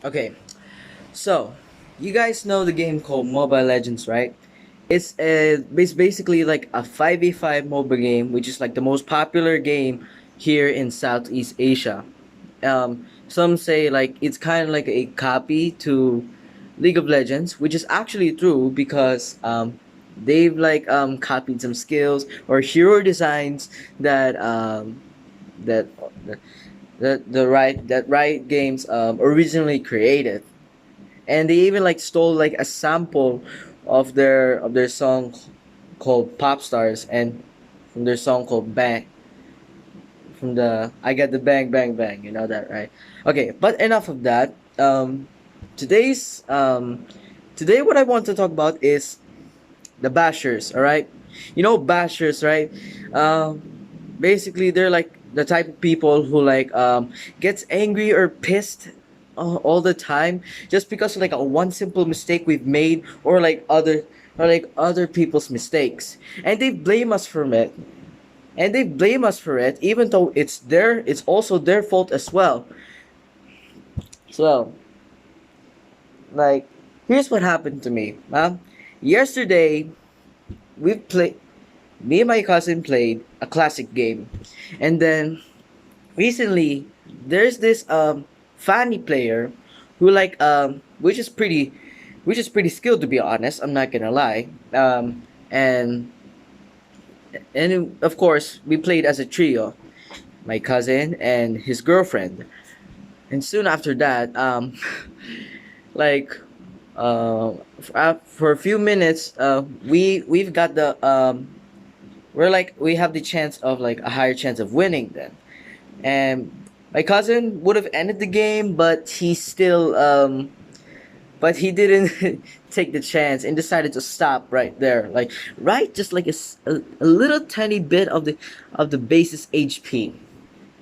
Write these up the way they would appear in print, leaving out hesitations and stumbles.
Okay, so you guys know the game called Mobile Legends, right? It's basically like a 5v5 mobile game, which is like the most popular game here in Southeast Asia. Some say like it's kind of like a copy to League of Legends, which is actually true because they've like copied some skills or hero designs that that that Riot Games originally created, and they even like stole like a sample of their song called Pop Stars, and from their song called Bang, from the I Got the Bang Bang Bang, you know that, right? Okay, but enough of that. Today's today what I want to talk about is the bashers. All right, you know bashers, right? Basically they're like the type of people who like gets angry or pissed all the time just because of like a one simple mistake we've made, or like other people's mistakes, and they blame us from it, and they blame us for it even though it's also their fault as well. So like, here's what happened to me. Yesterday we played me and my cousin played a classic game, and then recently there's this Fanny player who like which is pretty skilled, to be honest, I'm not gonna lie. And of course we played as a trio, my cousin and his girlfriend. And soon after that, like for a few minutes, we've got the we're like we have the chance of like a higher chance of winning then. And my cousin would have ended the game, but he didn't take the chance and decided to stop right there, like right just like a little tiny bit of the base's HP.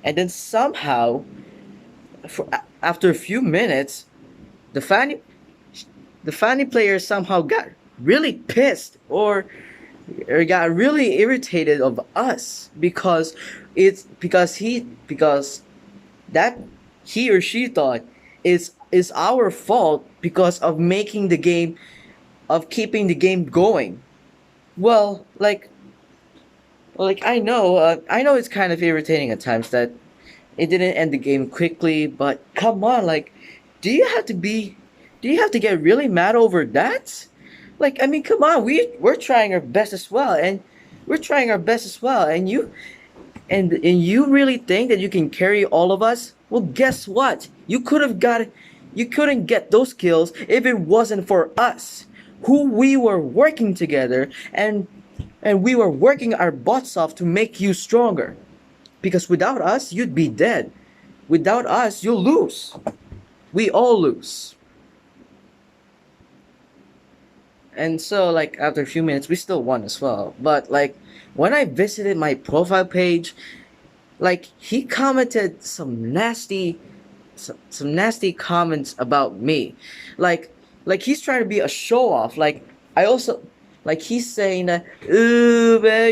And then somehow, after a few minutes, the fanny the fanny player somehow got really pissed, or got really irritated of us because because that he or she thought is our fault because of making the game, of keeping the game going. Well, I know it's kind of irritating at times that it didn't end the game quickly, but come on, like, do you have to be do you have to get really mad over that? Like, I mean, come on, we're trying our best as well, and and you really think that you can carry all of us? Well, guess what? You couldn't get those kills if it wasn't for us, who we were working together, and we were working our butts off to make you stronger. Because without us, you'd be dead. Without us, you'll lose. We all lose. And so like after a few minutes we still won as well. But like when I visited my profile page, like he commented some nasty comments about me. Like he's trying to be a show off. Like I also like he's saying that, ooh man,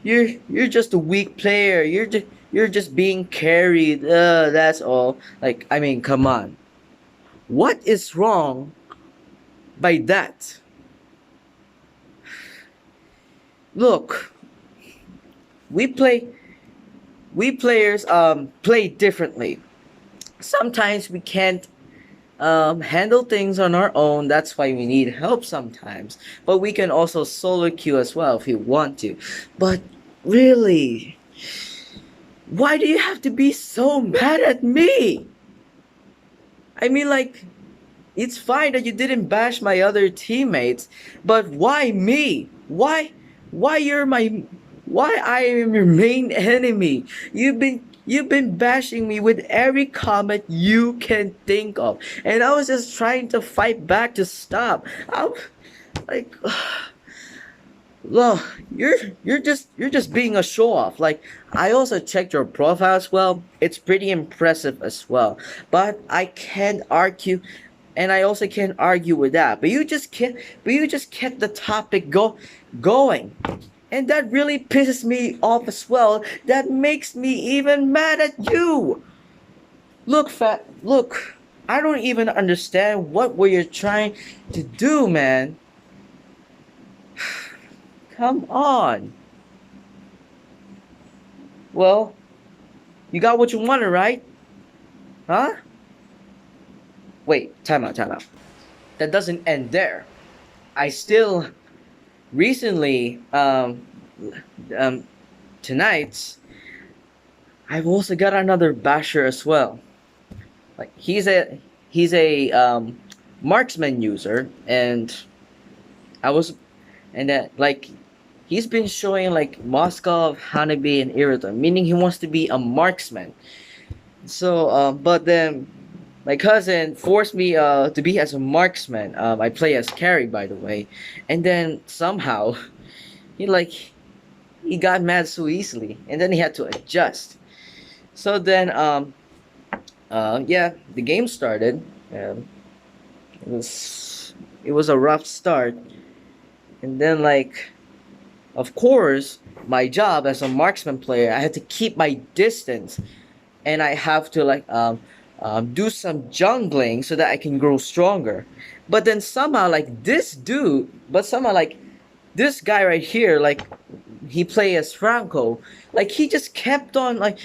you're just a weak player. You're just being carried. That's all. Like, I mean, come on. What is wrong by that? Look, we play we players play differently. Sometimes we can't handle things on our own. That's why we need help sometimes. But we can also solo queue as well if you want to. But really, why do you have to be so mad at me? I mean, like, it's fine that you didn't bash my other teammates, but why me? Why you're my why I am your main enemy? You've been bashing me with every comment you can think of. And I was just trying to fight back to stop. I'm like, well, you're just being a show off. Like, I also checked your profile as well. It's pretty impressive as well. But I can't argue, and I also can't argue with that. But you just kept the topic going. And that really pisses me off as well. That makes me even mad at you. Look, I don't even understand what were you trying to do, man. Come on. Well, you got what you wanted, right? Huh? Wait, time out, time out. That doesn't end there. I still recently um tonight I've also got another basher as well. Like he's a marksman user, and I was and that like he's been showing like Moskov, Hanabi, and Iriton, meaning he wants to be a marksman. So, but then my cousin forced me to be as a marksman. I play as carry, by the way, and then somehow he like he got mad so easily, and then he had to adjust. So then, yeah, the game started. It was it was a rough start, and then like, of course, my job as a marksman player, I had to keep my distance, and I have to like do some jungling so that I can grow stronger. But then somehow like this guy right here, like he play as Franco, like he just kept on like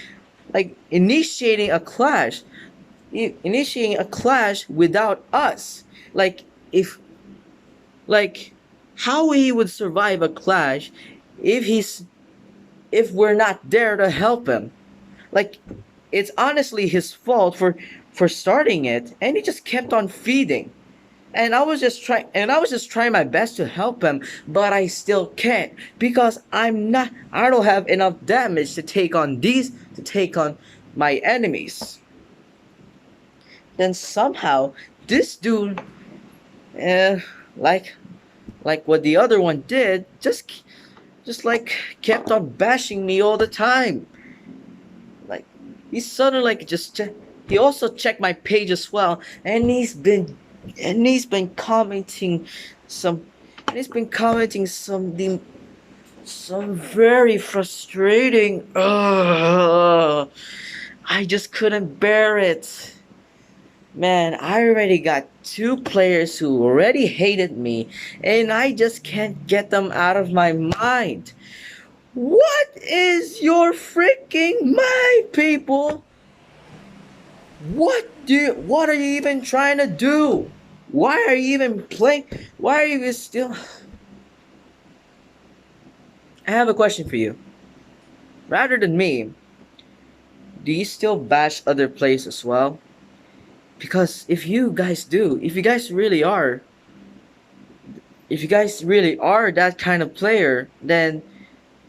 initiating a clash without us. Like if like how he would survive a clash if he's if we're not there to help him. Like it's honestly his fault for starting it, and he just kept on feeding. And I was just trying my best to help him, but I still can't because I don't have enough damage to take on my enemies. Then somehow this dude uh, like like what the other one did, just like kept on bashing me all the time. Like he suddenly like he also checked my page as well, and he's been commenting some some very frustrating. I just couldn't bear it. Man, I already got two players who already hated me, and I just can't get them out of my mind. What is your freaking mind, people? What are you even trying to do? Why are you even playing? Why are you still I have a question for you. Rather than me, do you still bash other players as well? Because if you guys really are that kind of player, then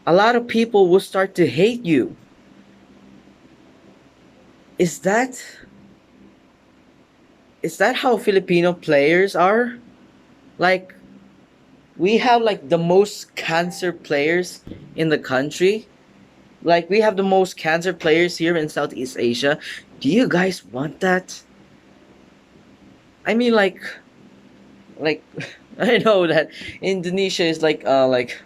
a lot of people will start to hate you. Is that is that how Filipino players are? Like we have like the most cancer players in the country. Like we have the most cancer players here in Southeast Asia. Do you guys want that? I mean like I know that Indonesia is like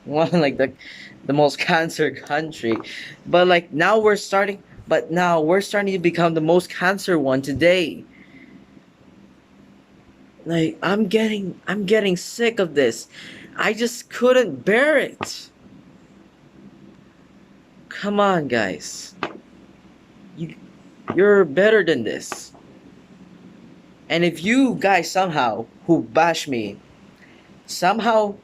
one like the most cancer country, but like now we're starting to become the most cancer one today. Like I'm getting sick of this. I just couldn't bear it. Come on, guys. You you're better than this. And if you guys somehow who bash me somehow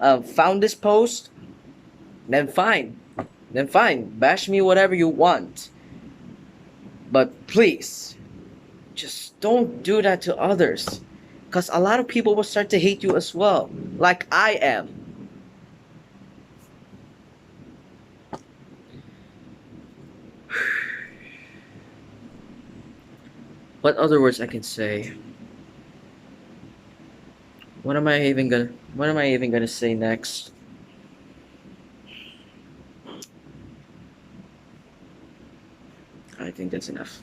found this post, then fine. Then fine. Bash me whatever you want. But please, just don't do that to others. Because a lot of people will start to hate you as well. Like I am. What other words I can say? What am I even gonna say next? I think that's enough.